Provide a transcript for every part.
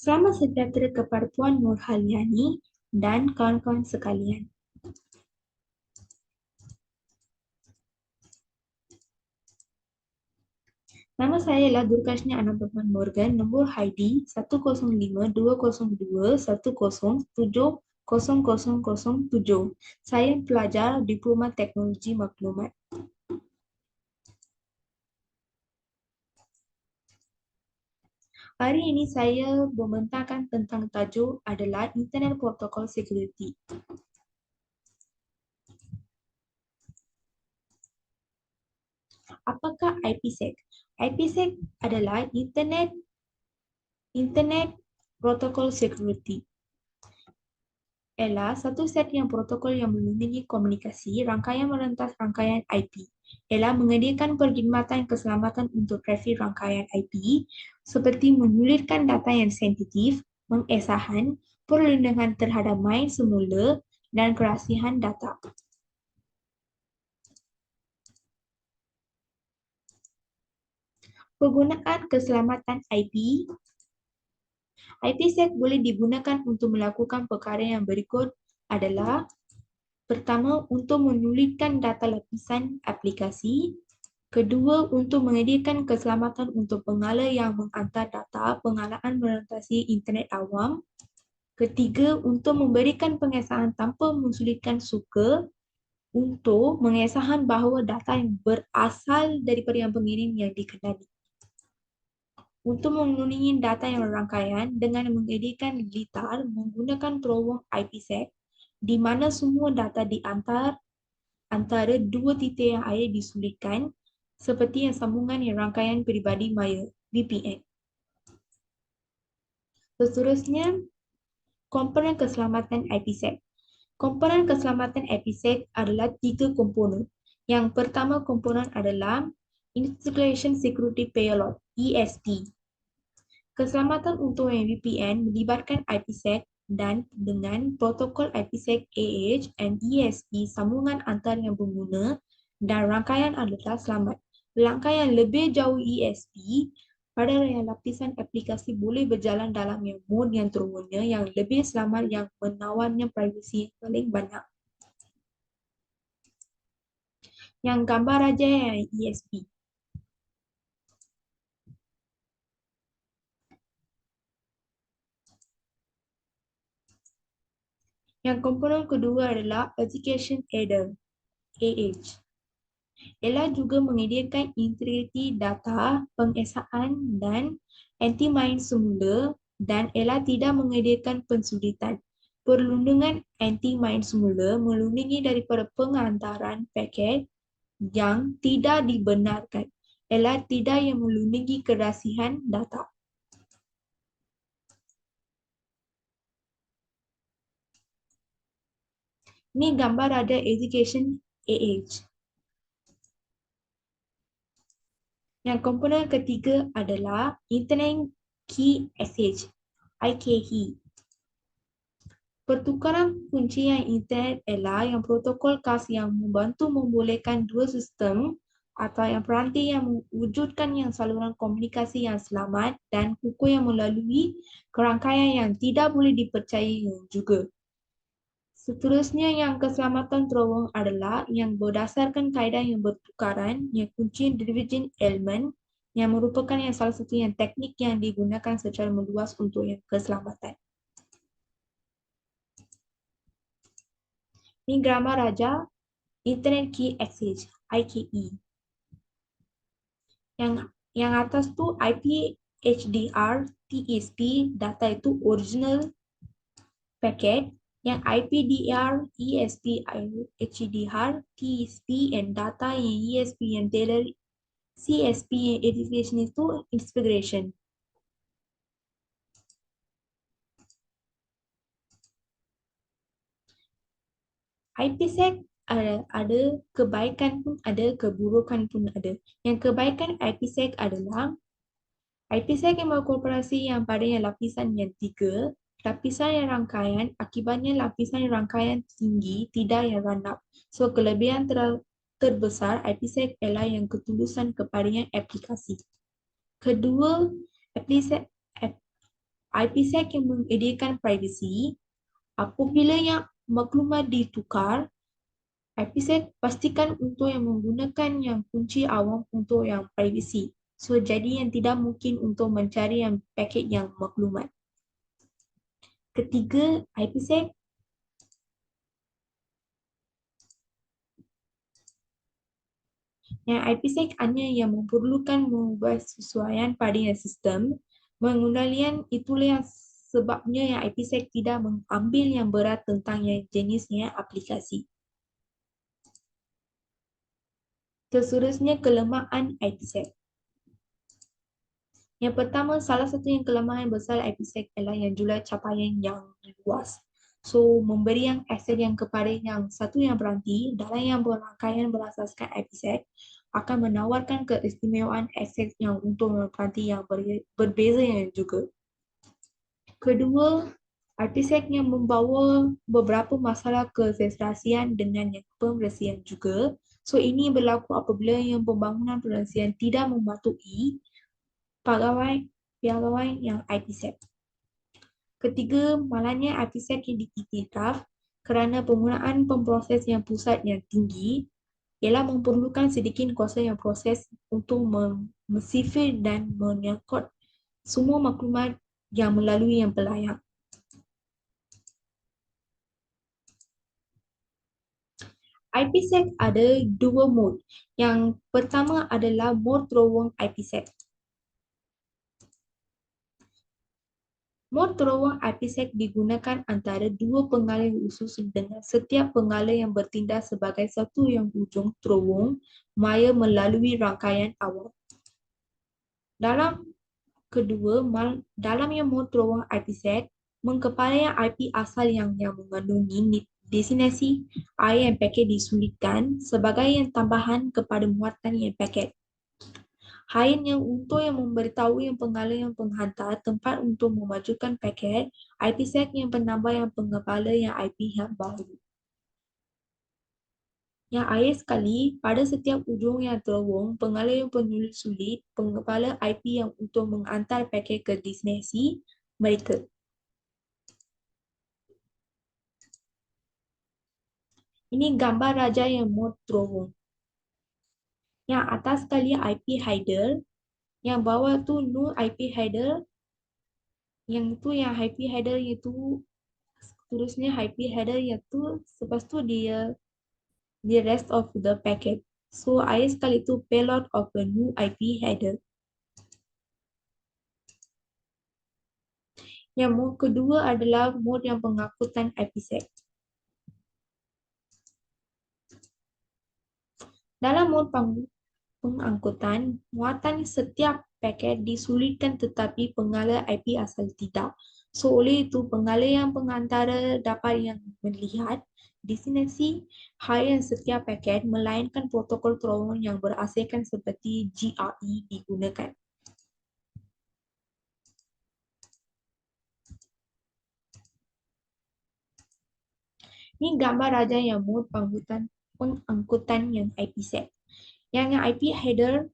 Selamat sejahtera kepada Puan Nurhaliani dan kawan-kawan sekalian. Nama saya ialah Durkashni Anabhavan Morgan, nombor ID 105-202-10-10-7. Saya pelajar Diploma Teknologi Maklumat. Hari ini saya membentangkan tentang tajuk adalah Internet Protocol Security. Apakah IPsec? IPsec adalah Internet Protocol Security. Ialah satu set yang protokol yang melindungi komunikasi rangkaian merentas rangkaian IP. Ialah menyediakan perkhidmatan keselamatan untuk trafik rangkaian IP seperti menyulitkan data yang sensitif, mengesahan, perlindungan terhadap main semula dan kerahsiaan data. Penggunaan keselamatan IP. IPsec boleh digunakan untuk melakukan perkara yang berikut adalah: pertama, untuk menyulitkan data lapisan aplikasi. Kedua, untuk menyediakan keselamatan untuk pengala yang menghantar data pengalaan merentasi internet awam. Ketiga, untuk memberikan pengesahan tanpa mensulitkan suka untuk mengesahan bahawa data yang berasal daripada yang pengirim yang dikenali. Untuk melindungi data yang rangkaian dengan menyediakan litar menggunakan terowong IPsec di mana semua data diantar antara dua titik yang ada disulitkan seperti yang sambungan yang rangkaian peribadi maya VPN. Seterusnya, komponen keselamatan IPsec. Komponen keselamatan IPsec adalah 3 komponen. Yang pertama komponen adalah Integration Security Payload (ISP). Keselamatan untuk VPN melibatkan IPsec dan dengan protokol IPsec AH dan ESP sambungan antara yang pengguna dan rangkaian adalah selamat. Rangkaian lebih jauh ESP pada yang lapisan aplikasi boleh berjalan dalam yang mod yang terunya yang lebih selamat yang menawarnya privasi yang paling banyak. Yang gambar aja yang ESP. Yang komponen kedua adalah Education Aider AH. Ialah juga menyediakan integriti data, pengesahan dan anti-main semula dan ialah tidak menyediakan pensulitan. Perlindungan anti-main semula melindungi daripada penghantaran paket yang tidak dibenarkan. Ialah tidak yang melindungi kerahsiaan data. Ini gambar ada Education AH. Yang komponen ketiga adalah Internet Key Exchange, IKE. Pertukaran kunci yang internet ialah yang protokol khas yang membantu membolehkan dua sistem atau yang peranti yang mewujudkan yang saluran komunikasi yang selamat dan kukuh yang melalui kerangkaian yang tidak boleh dipercayai juga. Seterusnya, yang keselamatan terowong adalah yang berdasarkan kaedah yang bertukaran, yang kunci divergent element, yang merupakan yang salah satu yang teknik yang digunakan secara meluas untuk yang keselamatan. Ini gambar raja Internet Key Exchange (IKE). Yang atas tu IP HDR TSP, data itu original packet. Yang IPDR ESP HDR TSP and data yang ESP yang Taylor CSP yang edification itu inspiration. IPsec ada kebaikan pun ada, keburukan pun ada. Yang kebaikan IPsec adalah IPsec yang berkorporasi yang pada yang lapisan yang 3, lapisan yang rangkaian, akibatnya lapisan yang rangkaian tinggi, tidak yang randap. So, kelebihan terbesar IPsec ialah yang ketulusan kepada yang aplikasi. Kedua, IPsec yang menyediakan privasi. Apabila yang maklumat ditukar, IPsec pastikan untuk yang menggunakan yang kunci awam untuk yang privasi. So, jadi yang tidak mungkin untuk mencari yang paket yang maklumat. Ketiga, IPsec IPsec hanya yang memerlukan membuat sesuaian pada yang sistem. Mengendalian itulah yang sebabnya yang IPsec tidak mengambil yang berat tentang yang jenisnya aplikasi. Seterusnya, kelemahan IPsec. Yang pertama, salah satu yang kelemahan besar IPsec adalah yang jumlah capaian yang luas. So, memberi yang akses yang kepada yang satu yang berhenti dalam yang berangkaian berasaskan IPsec akan menawarkan keistimewaan akses yang untuk berhenti yang berbeza yang juga. Kedua, IPsec yang membawa beberapa masalah keseserasian dengan yang pembersihan juga. So, ini berlaku apabila yang pembangunan pembersihan tidak mematuhi pegawai yang IPsec. Ketiga, malangnya IPsec yang diiktiraf kerana penggunaan pemproses yang pusat yang tinggi ialah memerlukan sedikit kuasa yang proses untuk mensifir dan menyangkut semua maklumat yang melalui yang pelayar. IPsec ada dua mod. Yang pertama adalah mod terowong IPsec. Mod terowong IPsec digunakan antara dua pengalih khusus dengan setiap pengalih yang bertindak sebagai satu yang ujung terowong maya melalui rangkaian awal. Dalam yang mod terowong IPsec, mengkepalai IP asal yang mengandungi destinasi air yang paket disulitkan sebagai yang tambahan kepada muatan yang paket. Hain yang untuk yang memberitahu yang pengalih yang penghantar tempat untuk memajukan paket, IPsec yang penambah yang pengepala yang IP yang baru. Yang akhir sekali, pada setiap ujung yang terowong, pengalih yang penulis sulit, pengepala IP yang untuk menghantar paket ke destinasi mereka. Ini gambar raja yang mod terowong. Yang atas sekali IP header, yang bawah tu no IP header, yang itu yang IP header itu terusnya IP header iaitu selepas tu dia the rest of the packet. So akhir sekali itu payload of a new IP header. Yang mode kedua adalah mode yang pengangkutan IPsec. Dalam mode pengangkutan, muatan setiap paket disulitkan tetapi pengalih IP asal tidak. So oleh itu pengalih yang pengantara dapat yang melihat destinasi harian setiap paket melainkan protokol terowong yang berasaskan seperti GRE digunakan. Ini gambar raja yang mod pengangkutan yang IPsec. Yang IP header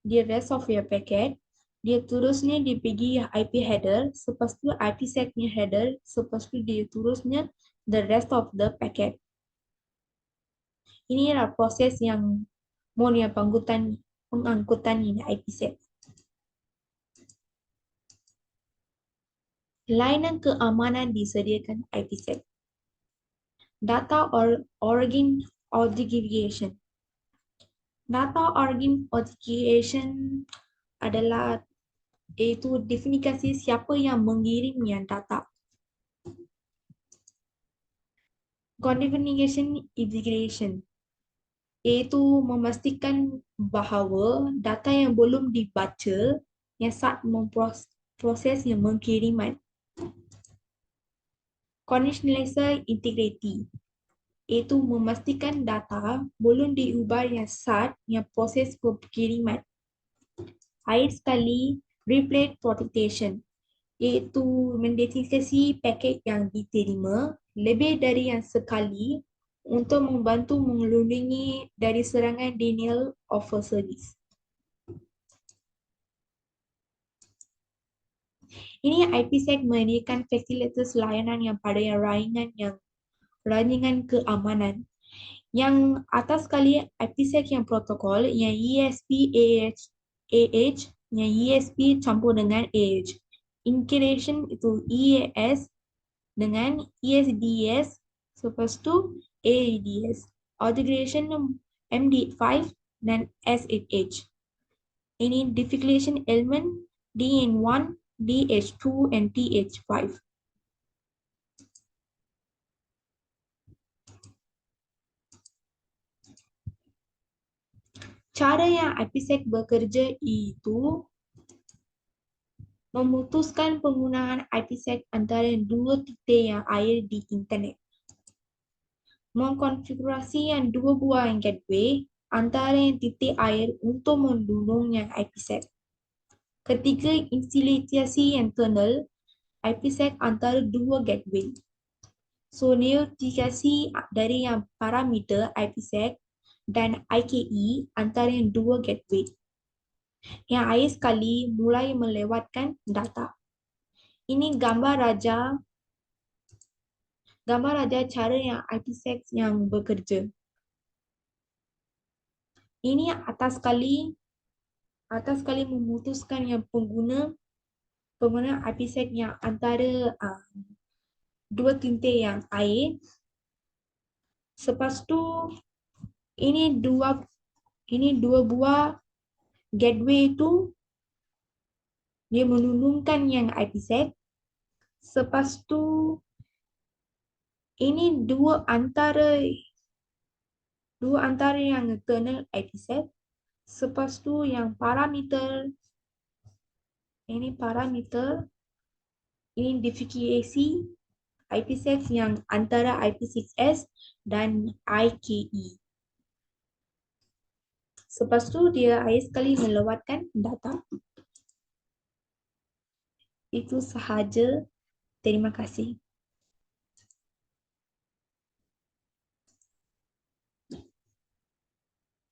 di rest of your packet, dia terusnya dia pergi IP header, selepas tu IPsec nya header, selepas tu dia terusnya the rest of the packet. Ini adalah proses yang mod yang pengangkutan ini IPsec. Layanan keamanan disediakan IPsec. Data origin authentication. Data origin authentication adalah iaitu definisi siapa yang mengirim yang data. Configuration integration iaitu memastikan bahawa data yang belum dibaca yang saat memproses yang mengkiriman. Conditionalizer integrity iaitu memastikan data belum diubah yang saat yang proses pengkiriman. Akhir sekali, replay protection iaitu mendeteksi paket yang diterima lebih dari yang sekali untuk membantu melindungi dari serangan denial of service. Ini IPsec menyediakan fasilitas layanan yang pada yang ringan keamanan. Yang atas sekali IPsec yang protokol, yang ESP AH, yang ESP campur dengan AH. Encryption itu EAS dengan ESDS, lepas tu AEDS. Authentication MD5 dan SSH. Ini difficultation element DN1, DH2, and TH5. Cara yang IPsec bekerja itu memutuskan penggunaan IPsec antara dua titik yang ada di internet. Mengkonfigurasi yang dua buah gateway antara yang titik air untuk mendukung yang IPsec. Ketika instalasi yang tunnel, IPsec antara dua gateway. So, notifikasi dari yang parameter IPsec dan IKE antara yang dua gateway. Yang akhir sekali mulai melewatkan data. Ini gambar raja cara yang IPsec yang bekerja. Ini atas sekali memutuskan yang pengguna IPsec yang antara dua titik yang air. Lepas tu ini dua buah gateway itu dia menurunkan yang IPsec. Lepas tu ini dua antara yang kernel IPsec. Lepas tu yang parameter ini identifikasi IPsec yang antara IP6S dan IKE. Lepas tu dia akhir sekali melewatkan data. Itu sahaja. Terima kasih.